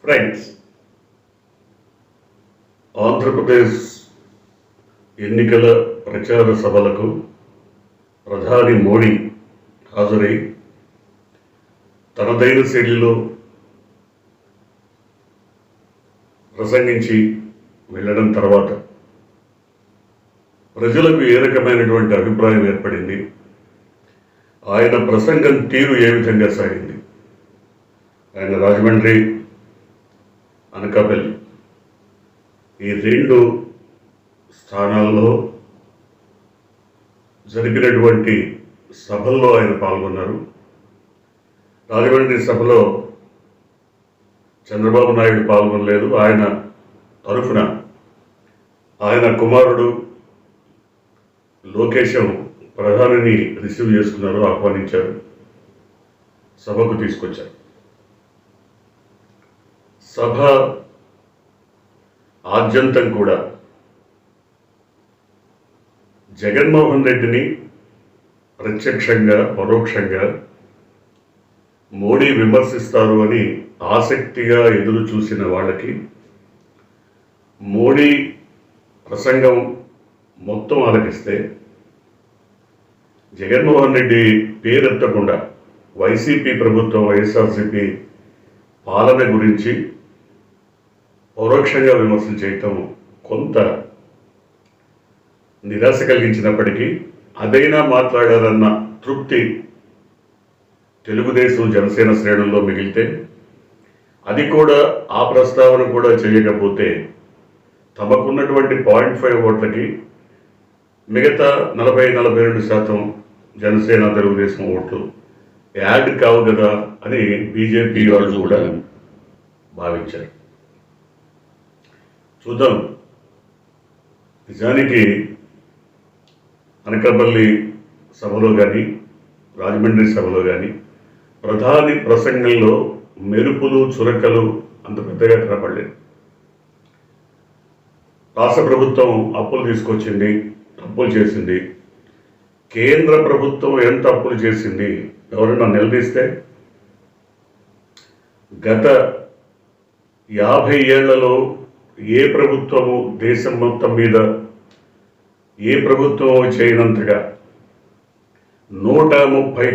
Friends, Andhra Pradesh ఎన్నికల ప్రచార సభలకు ప్రధాని మోడీ హాజరై తనదైన శైలిలో ప్రసంగించి వెళ్ళడం తర్వాత ప్రజలకు ఏ రకమైనటువంటి అభిప్రాయం ఏర్పడింది, ఆయన ప్రసంగం తీరు ఏ విధంగా సాగింది, ఆయన రాజమండ్రి, అనకాపల్లి ఈ రెండు స్థానాల్లో జరిపినటువంటి సభల్లో ఆయన పాల్గొన్నారు. రాజమండ్రి సభలో చంద్రబాబు నాయుడు పాల్గొనలేదు. ఆయన తరఫున ఆయన కుమారుడు లోకేశం ప్రధానిని రిసీవ్ చేసుకున్నారు, ఆహ్వానించారు, సభకు తీసుకొచ్చారు. సభ ఆద్యంతం కూడా జగన్మోహన్ రెడ్డిని ప్రత్యక్షంగా పరోక్షంగా మోడీ విమర్శిస్తారు అని ఆసక్తిగా ఎదురు చూసిన వాళ్ళకి మోడీ ప్రసంగం మొత్తం ఆలకిస్తే జగన్మోహన్ రెడ్డి పేరెత్తకుండా వైసీపీ ప్రభుత్వం, వైఎస్ఆర్సీపీ పాలన గురించి పరోక్షంగా విమర్శలు చేయటం కొంత నిరాశ కలిగించినప్పటికీ అదైనా మాట్లాడారన్న తృప్తి తెలుగుదేశం జనసేన శ్రేణుల్లో మిగిలితే, అది కూడా ఆ ప్రస్తావన కూడా చేయకపోతే తమకున్నటువంటి 0.5 ఓట్లకి మిగతా 40-42% జనసేన తెలుగుదేశం ఓట్లు యాడ్ కావు కదా అని బీజేపీ వాళ్ళు కూడా భావించారు. చూద్దాం. నిజానికి అనకాపల్లి సభలో కానీ రాజమండ్రి సభలో కానీ ప్రధాని ప్రసంగంలో మెరుపులు చురకలు అంత పెద్దగా కనపడలేదు. రాష్ట్ర ప్రభుత్వం అప్పులు తీసుకొచ్చింది, అప్పులు చేసింది. కేంద్ర ప్రభుత్వం ఎంత అప్పులు చేసింది ఎవరైనా నిలదీస్తే గత 50 ఏళ్లలో ఏ ప్రభుత్వము దేశం మొత్తం మీద ఏ ప్రభుత్వం చేయనంతగా 130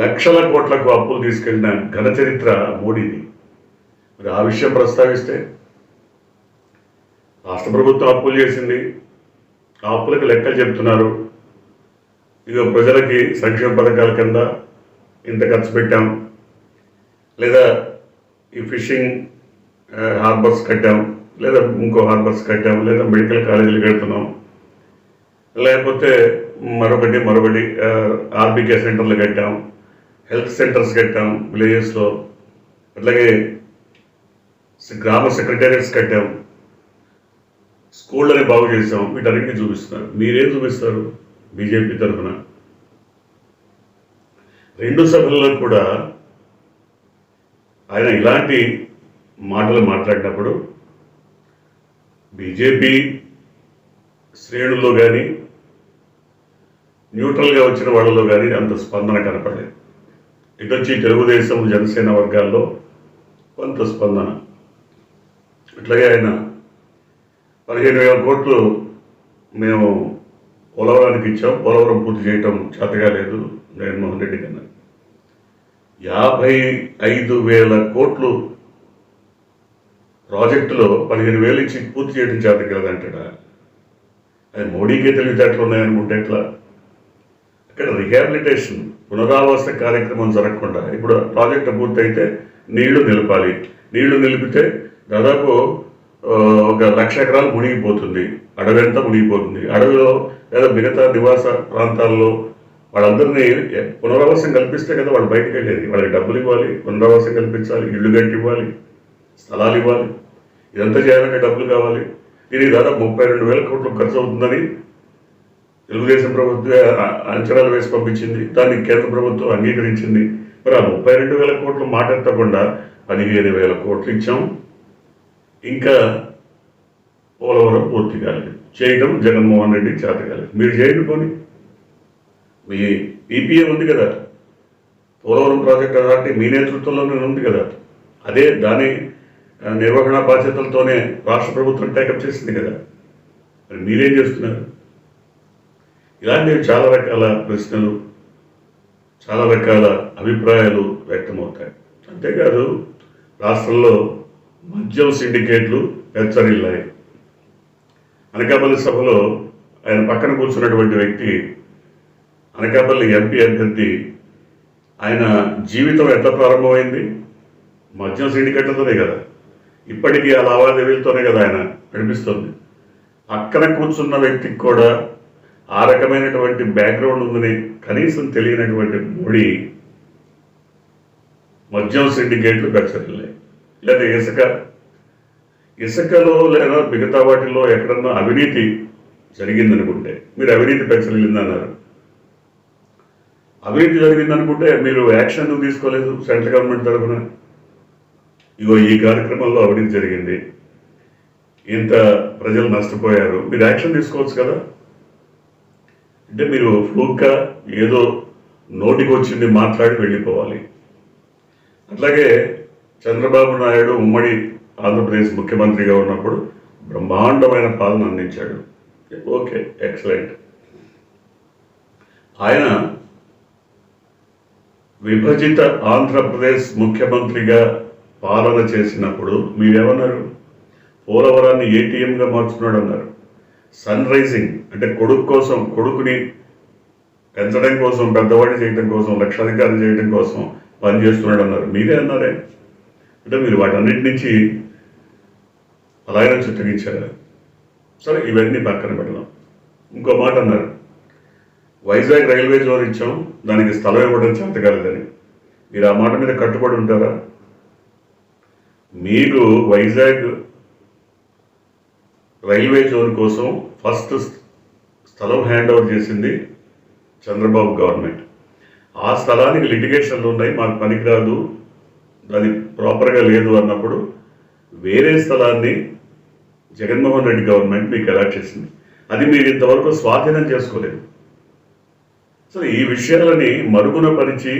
లక్షల కోట్లకు అప్పులు తీసుకెళ్లిన ఘన చరిత్ర మోడీది. మరి ఆ విషయం ప్రస్తావిస్తే రాష్ట్ర ప్రభుత్వం అప్పులు చేసింది, ఆ అప్పులకు లెక్కలు చెప్తున్నారు. ఇక ప్రజలకి సంక్షేమ పథకాల కింద ఇంత ఖర్చు పెట్టాం, లేదా ఈ ఫిషింగ్ హార్బర్స్ కట్టాం, లేదా ఇంకో హార్బర్స్ కట్టాం, లేదా మెడికల్ కాలేజీలు కడుతున్నాం, లేకపోతే మరొకటి ఆర్బీకే సెంటర్లు కట్టాం, హెల్త్ సెంటర్స్ కట్టాం విలేజెస్లో, అట్లాగే గ్రామ సెక్రటేరియట్స్ కట్టాం, స్కూళ్ళని బాగు చేసాం. వీటన్నిటిని చూపిస్తున్నారు. మీరేం చూపిస్తారు బీజేపీ తరఫున? రెండు సభల్లో కూడా ఆయన ఇలాంటి మాటలు మాట్లాడినప్పుడు బీజేపీ శ్రేణుల్లో కానీ న్యూట్రల్గా వచ్చిన వాళ్ళలో కానీ అంత స్పందన కనపడలేదు. ఇటొచ్చి తెలుగుదేశం జనసేన వర్గాల్లో కొంత స్పందన. అట్లాగే ఆయన 15,000 కోట్లు మేము పోలవరానికి ఇచ్చాం, పోలవరం పూర్తి చేయటం చేతగా లేదు జగన్మోహన్ రెడ్డి కన్నా. 55,000 కోట్లు ప్రాజెక్టులో 15,000 ఇచ్చి పూర్తి చేయడం చేత కలదంటాడా? అది మోడీకే తెలివితేటలు ఉన్నాయనుకుంటే ఎట్లా? అక్కడ రిహాబిలిటేషన్ పునరావాస కార్యక్రమం జరగకుండా ఇప్పుడు ప్రాజెక్టు పూర్తయితే నీళ్లు నిలపాలి. నీళ్లు నిలిపితే దాదాపు 1,00,000 ఎకరాలు మునిగిపోతుంది, అడవంతా మునిగిపోతుంది. అడవిలో లేదా మిగతా నివాస ప్రాంతాల్లో వాళ్ళందరినీ పునరావాసం కల్పిస్తే కదా వాళ్ళు బయటకు వెళ్ళేది. వాళ్ళకి డబ్బులు ఇవ్వాలి, పునరావాసం కల్పించాలి, ఇళ్ళు కట్టి ఇవ్వాలి, స్థలాలు ఇవ్వాలి. ఇదంతా చేయాలంటే డబ్బులు కావాలి. దీనికి దాదాపు 32,000 కోట్లు ఖర్చు అవుతుందని తెలుగుదేశం ప్రభుత్వం అంచనాలు వేసి పంపించింది. దాన్ని కేంద్ర ప్రభుత్వం అంగీకరించింది. మరి ఆ 32,000 కోట్లు మాట ఎత్తకుండా 15,000 కోట్లు ఇచ్చాం. ఇంకా పోలవరం పూర్తి కాలేదు, చేయడం జగన్మోహన్ రెడ్డి చేత కాలేదు. మీరు చేయండి పోనీ. మీ పీపీఏ ఉంది కదా, పోలవరం ప్రాజెక్ట్ అథారిటీ మీ నేతృత్వంలోనే ఉంది కదా. అదే దాని నిర్వహణ బాధ్యతలతోనే రాష్ట్ర ప్రభుత్వం టేకప్ చేసింది కదా. మరి మీరేం చేస్తున్నారు? ఇలాంటివి చాలా రకాల ప్రశ్నలు, చాలా రకాల అభిప్రాయాలు వ్యక్తమవుతాయి. అంతేకాదు రాష్ట్రంలో మద్యం సిండికేట్లు పెచ్చరిల్లాయి. అనకాపల్లి సభలో ఆయన పక్కన కూర్చున్నటువంటి వ్యక్తి అనకాపల్లి ఎంపీ అభ్యర్థి, ఆయన జీవితం ఎట్లా ప్రారంభమైంది? మద్యం సిండికేట్లతోనే కదా. ఇప్పటికీ ఆ లావాదేవీలతోనే కదా ఆయన నడిపిస్తుంది. పక్కన కూర్చున్న వ్యక్తికి కూడా ఆ రకమైనటువంటి బ్యాక్గ్రౌండ్ ఉందని కనీసం తెలియనటువంటి మోడీ మద్యం సిండికేట్లు పెచ్చరిల్లాయి. లేదా ఇసుకలో లేదా మిగతా వాటిల్లో ఎక్కడన్నా అవినీతి జరిగిందనుకుంటే మీరు అవినీతి పెచ్చరిల్లిందన్నారు. అవినీతి జరిగిందనుకుంటే మీరు యాక్షన్ ఎందుకు తీసుకోలేదు సెంట్రల్ గవర్నమెంట్ తరఫున? ఇగో ఈ కార్యక్రమంలో అవినీతి జరిగింది, ఇంత ప్రజలు నష్టపోయారు, మీరు యాక్షన్ తీసుకోవచ్చు కదా. అంటే మీరు ఫ్లూక్గా ఏదో నోటికి వచ్చింది మాట్లాడి వెళ్ళిపోవాలి. అట్లాగే చంద్రబాబు నాయుడు ఉమ్మడి ఆంధ్రప్రదేశ్ ముఖ్యమంత్రిగా ఉన్నప్పుడు బ్రహ్మాండమైన పాలన అందించాడు. Okay, excellent. ఆయన విభజిత ఆంధ్రప్రదేశ్ ముఖ్యమంత్రిగా పాలన చేసినప్పుడు మీరేమన్నారు? పోలవరాన్ని ఏటీఎంగా మార్చుకున్నాడు అన్నారు. సన్ రైజింగ్ అంటే కొడుకుని పెంచడం కోసం, పెద్దవాడిని చేయడం కోసం, లక్షాధికారం చేయడం కోసం పనిచేస్తున్నాడు అన్నారు. మీరే అన్నారే. అంటే మీరు వాటన్నిటి నుంచి పలాయనం చిత్తగించారు. సరే, ఇవన్నీ పక్కన పెడదాం. ఇంకో మాట అన్నారు, వైజాగ్ రైల్వే జోన్ ఇచ్చాం, దానికి స్థలం ఇవ్వడం చేతకాలేదని. మీరు ఆ మాట మీద కట్టుబడి ఉంటారా? మీకు వైజాగ్ రైల్వే జోన్ కోసం ఫస్ట్ స్థలం హ్యాండ్ ఓవర్ చేసింది చంద్రబాబు గవర్నమెంట్. ఆ స్థలానికి లిటిగేషన్లు ఉన్నాయి, మాకు పనికిరాదు, అది ప్రాపర్గా లేదు అన్నప్పుడు వేరే స్థలాన్ని జగన్మోహన్ రెడ్డి గవర్నమెంట్ మీకు అలాట్ చేసింది. అది మీరు ఇంతవరకు స్వాధీనం చేసుకోలేదు. అసలు ఈ విషయాలని మరుగున పరిచి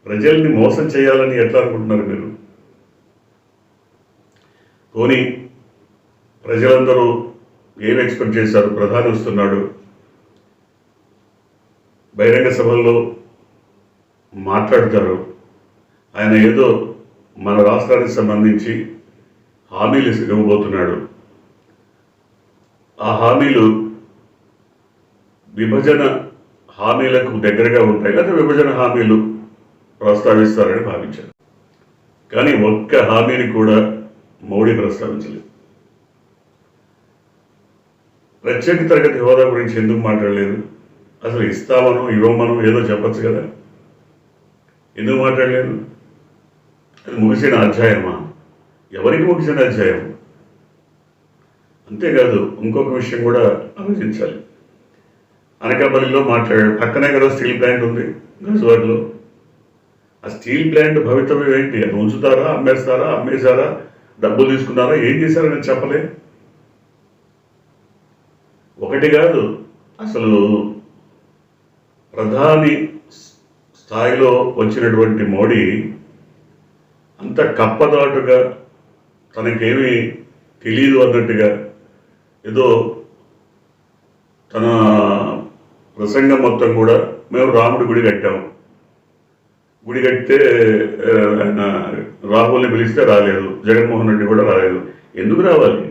ప్రజల్ని మోసం చేయాలని ఎట్లా అనుకుంటున్నారు మీరు? పోనీ ప్రజలందరూ ఏం ఎక్స్పెక్ట్ చేశారు? ప్రధాని వస్తున్నాడు, బహిరంగ సభల్లో మాట్లాడతారు, ఆయన ఏదో మన రాష్ట్రానికి సంబంధించి హామీలు ఇవ్వబోతున్నాడు, ఆ హామీలు విభజన హామీలకు దగ్గరగా ఉంటాయి, లేదా విభజన హామీలు ప్రస్తావిస్తారని భావించారు. కానీ ఒక్క హామీని కూడా మోడీ ప్రస్తావించలేదు. ప్రత్యేక తరగతి హోదా గురించి ఎందుకు మాట్లాడలేదు? అసలు ఇస్తామను ఇవ్వమను ఏదో చెప్పచ్చు కదా, ఎందుకు మాట్లాడలేదు? అది ముగిసిన అధ్యాయమా? ఎవరికి ముగిసిన అధ్యాయం? అంతేకాదు ఇంకొక విషయం కూడా ఆలోచించాలి. అనకాపల్లిలో మాట్లాడాడు, పక్కనే కదా స్టీల్ ప్లాంట్ ఉంది గజవాడలో. ఆ స్టీల్ ప్లాంట్ భవితవ్యం ఏంటి? అది ఉంచుతారా, అమ్మేస్తారా, అమ్మేశారా, డబ్బులు తీసుకున్నారా, ఏం చేశారని చెప్పలే. ఒకటి కాదు, అసలు ప్రధాని స్థాయిలో వచ్చినటువంటి మోడీ అంత కప్పదాటుగా తనకేమీ తెలియదు అన్నట్టుగా ఏదో తన ప్రసంగం మొత్తం కూడా మేము రాముడి గుడి కట్టాము, గుడి కడితే ఆయన రాహుల్ని పిలిస్తే రాలేదు, జగన్మోహన్ రెడ్డి కూడా రాలేదు. ఎందుకు రావాలి?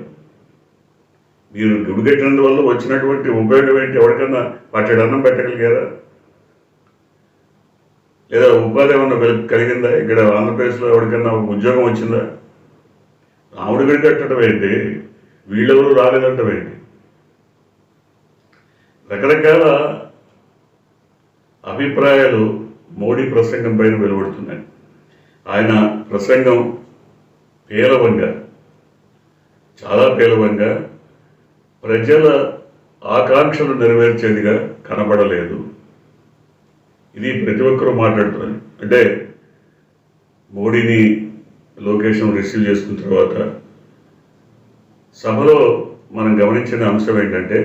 మీరు గుడి కట్టినందువల్ల వచ్చినటువంటి ఉపయోగం ఏంటి? ఎవరికన్నా పట్టెడు అన్నం పెట్టగలిగారా? లేదా ఉపాధి ఏమన్నా కలిగిందా? ఇక్కడ ఆంధ్రప్రదేశ్లో ఎవరికన్నా ఉద్యోగం వచ్చిందా? రాముడి గుడి కట్టడం ఏంటి, వీళ్ళెవరు రాలేదంటం ఏంటి? రకరకాల అభిప్రాయాలు మోడీ ప్రసంగం పైన వెలువడుతున్నాయి. ఆయన ప్రసంగం పేలవంగా, చాలా పేలవంగా, ప్రజల ఆకాంక్షలు నెరవేర్చేదిగా కనబడలేదు. ఇది ప్రతి ఒక్కరూ మాట్లాడుతున్నారు. అంటే మోడీని లోకేషన్ రిసీవ్ చేసుకున్న తర్వాత సభలో మనం గమనించిన అంశం ఏంటంటే,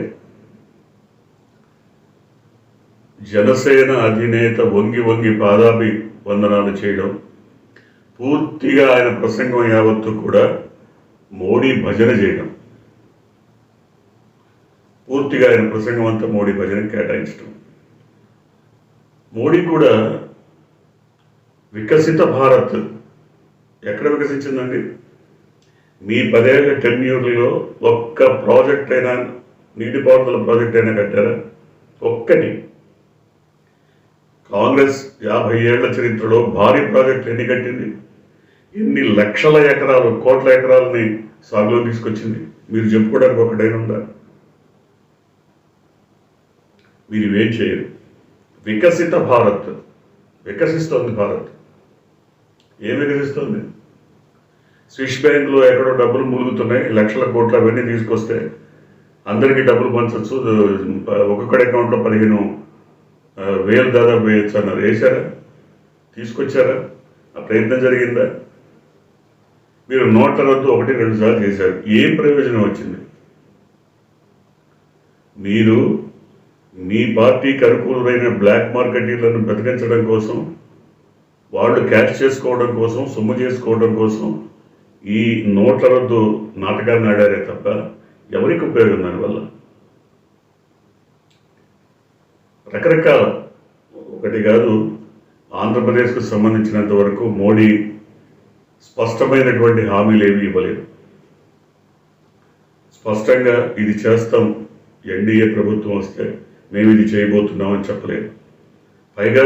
జనసేన అధినేత వంగి వంగి పాదాభి వందనాలు చేయడం, పూర్తిగా ఆయన ప్రసంగం యావత్తు కూడా మోడీ భజన చేయడం, పూర్తిగా ఆయన ప్రసంగం అంతా మోడీ భజనకు కేటాయించడం. మోడీ కూడా వికసిత భారత్ ఎక్కడ వికసించిందండి? మీ 10 ఏళ్ల టెన్యూర్లో ఒక్క ప్రాజెక్ట్ అయినా, నీటిపారుదల ప్రాజెక్ట్ అయినా కట్టారా? ఒక్కటి. కాంగ్రెస్ 50 ఏళ్ల చరిత్రలో భారీ ప్రాజెక్టులు ఎన్ని కట్టింది? ఎన్ని లక్షల ఎకరాలు, కోట్ల ఎకరాలని సాగులో తీసుకొచ్చింది? మీరు చెప్పుకోవడానికి ఒకటైనా ఉందా? మీరు ఇవేం చేయరు. వికసిత భారత్, వికసిస్తోంది భారత్. ఏం వికసిస్తుంది? స్విస్ బ్యాంకులో ఎక్కడో డబ్బులు ములుగుతున్నాయి, లక్షల కోట్లు, అవన్నీ తీసుకొస్తే అందరికీ డబ్బులు పంచవచ్చు, ఒక్కొక్కడి అకౌంట్లో 15,000 దాదాపు వేయచ్చు అన్నారు. వేశారా? తీసుకొచ్చారా? ఆ ప్రయత్నం జరిగిందా? మీరు నోట్ల రద్దు 1-2 సార్లు చేశారు. ఏం ప్రయోజనం వచ్చింది? మీరు మీ పార్టీకి అనుకూలమైన బ్లాక్ మార్కెటీలను బతికించడం కోసం, వాళ్ళు క్యాష్ చేసుకోవడం కోసం, సొమ్ము చేసుకోవడం కోసం ఈ నోట్ల రద్దు నాటకాన్ని ఆడారే తప్ప ఎవరికి ఉపయోగం దానివల్ల? రకరకాల, ఒకటి కాదు, ఆంధ్రప్రదేశ్కు సంబంధించినంత వరకు మోడీ స్పష్టమైనటువంటి హామీలు ఏమీ ఇవ్వలేదు. స్పష్టంగా ఇది చేస్తాం, ఎన్డీఏ ప్రభుత్వం వస్తే మేము ఇది చేయబోతున్నామని చెప్పలేదు. పైగా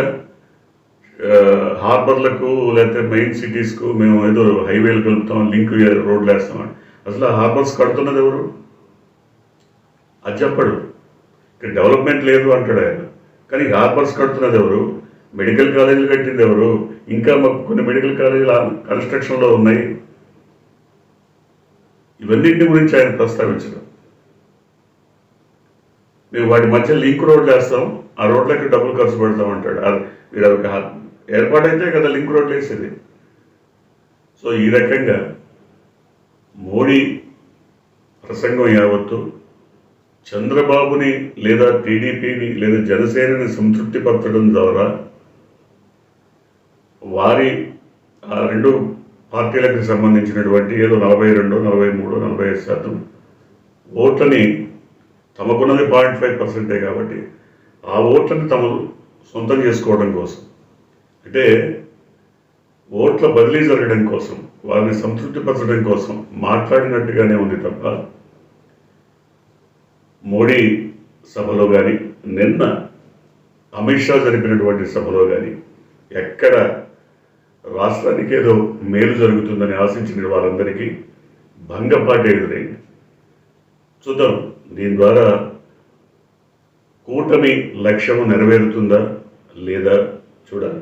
హార్బర్లకు లేకపోతే మెయిన్ సిటీస్కు మేము ఏదో హైవేలు కలుపుతాం, లింక్ రోడ్లు వేస్తామని. అసలు ఆ హార్బర్స్ కడుతున్నది ఎవరు? అది చెప్పడు. ఇక్కడ డెవలప్మెంట్ లేదు అంటాడు ఆయన. కానీ హార్బర్స్ కడుతున్నది ఎవరు? మెడికల్ కాలేజీలు కట్టింది ఎవరు? ఇంకా మాకు కొన్ని మెడికల్ కాలేజీలు కన్స్ట్రక్షన్లో ఉన్నాయి. ఇవన్నింటి గురించి ఆయన ప్రస్తావించడం. మేము వాటి మధ్య లింక్ రోడ్లు వేస్తాం, ఆ రోడ్లకి డబ్బులు ఖర్చు పెడతాం అంటాడు. వీడు ఒక ఏర్పాటైతే కదా లింక్ రోడ్లు వేసేది. సో ఈ రకంగా మోడీ ప్రసంగం యావత్తు చంద్రబాబుని లేదా టీడీపీని లేదా జనసేనని సంతృప్తి పరచడం ద్వారా వారి ఆ 2 పార్టీలకు సంబంధించినటువంటి ఏదో 42, 43, 45% ఓట్లని, తమకున్నది 0.5% కాబట్టి ఆ ఓట్లని తమ సొంతం చేసుకోవడం కోసం, అంటే ఓట్ల బదిలీ జరగడం కోసం, వారిని సంతృప్తిపరచడం కోసం మాట్లాడినట్టుగానే ఉంది తప్ప మోడీ సభలో కానీ, నిన్న అమిత్ షా జరిపినటువంటి సభలో కానీ ఎక్కడ రాష్ట్రానికి ఏదో మేలు జరుగుతుందని ఆశించిన వారందరికీ భంగపాటే ఎదురైంది. చూద్దాం దీని ద్వారా కూటమి లక్ష్యం నెరవేరుతుందా లేదా చూడాలి.